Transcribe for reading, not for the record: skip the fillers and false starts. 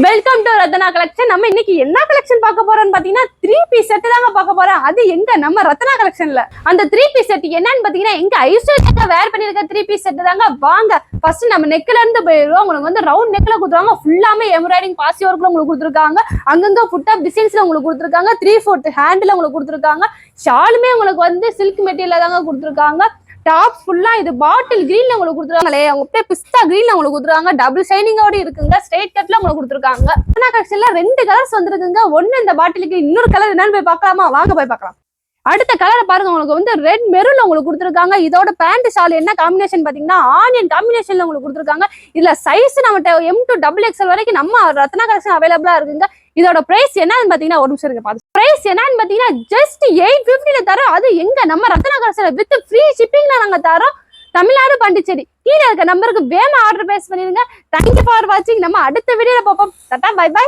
Welcome to Ratna collection. நம்ம இன்னைக்கு என்ன கலெக்ஷன் பார்க்க போறோம்னு பாத்தீங்கன்னா 3 பீஸ் செட் தாங்க பார்க்க போறோம். அது எங்க நம்ம ரத்னா கலெக்ஷன்ல. அந்த 3 பீஸ் செட் என்னன்னு பாத்தீங்கன்னா எங்க ஐஸ்வர்யா வேர் பண்ணிருக்க 3 பீஸ் செட் தாங்க. வாங்க ஃபர்ஸ்ட் நம்ம நெக்ல இருந்து போயிடுவோம். உங்களுக்கு வந்து ரவுண்ட் நெக்ல கொடுத்துருவாங்க. ஃபுல்லாமே எம்ப்ராய்டிங் பாசி ஒர்க்ல உங்களுக்கு கொடுத்துருக்காங்க. அங்கங்க புட்டா டிசைன்ஸ்ல உங்களுக்கு கொடுத்துருக்காங்க. 3/4 ஹேண்ட்ல உங்களுக்கு கொடுத்துருக்காங்க. ஷாலுமே உங்களுக்கு வந்து சில்க் மெட்டீரியல் தாங்க கொடுத்துருக்காங்க. டாப் ஃபுல்லா இது பாட்டில் கிரீன்ல உங்களுக்கு கொடுத்துருக்காங்களே, அவங்க அப்படியே பிஸ்தா கிரீன்ல உங்களுக்கு கொடுத்துருக்காங்க. டபுள் ஷைனிங்கோட இருக்குங்க. ஸ்ட்ரைட் கட்ல உங்களுக்கு கொடுத்துருக்காங்க. கலெக்ஷன்ல 2 கலர்ஸ் வந்திருக்குங்க. ஒன்னு இந்த பாட்டிலுக்கு, இன்னொரு கலர் என்னன்னு போய் பார்க்கலாமா? வாங்க போய் பார்க்கலாம். அடுத்த கலரை பாருங்க, உங்களுக்கு வந்து ரெட் மெரூன்ல உங்களுக்கு கொடுத்துருக்காங்க. இதோட பேண்ட் ஷால் என்ன காம்பினேஷன் பாத்தீங்கன்னா ஆனியன் காம்பினேஷன்ல உங்களுக்கு கொடுத்துருக்காங்க. இதுல சைஸ் நம்ம M to XXL வரைக்கும் நம்ம ரத்னா கலெக்ஷன் அவைலபிளா இருக்குங்க. இதோட பிரைஸ் என்னன்னு பாத்தீங்கன்னா ஒரு நிமிஷம் இருங்க பாத்து. பிரைஸ் என்னன்னு பாத்தீங்கன்னா ஜஸ்ட் 850ல தரோம். அது எங்க நம்ம ரத்னா கலெக்ஷன் வித் ஃப்ரீ ஷிப்பிங்ல நாங்க தரோம். தமிழ்நாடு பாண்டிச்சேரி. கீழே இருக்க நம்பருக்கு வேமா ஆர்டர் பேஸ் பண்ணிருங்க. தேங்க்யூ ஃபார் வாட்சிங். நம்ம அடுத்த வீடியோல பார்ப்போம். Tata bye by.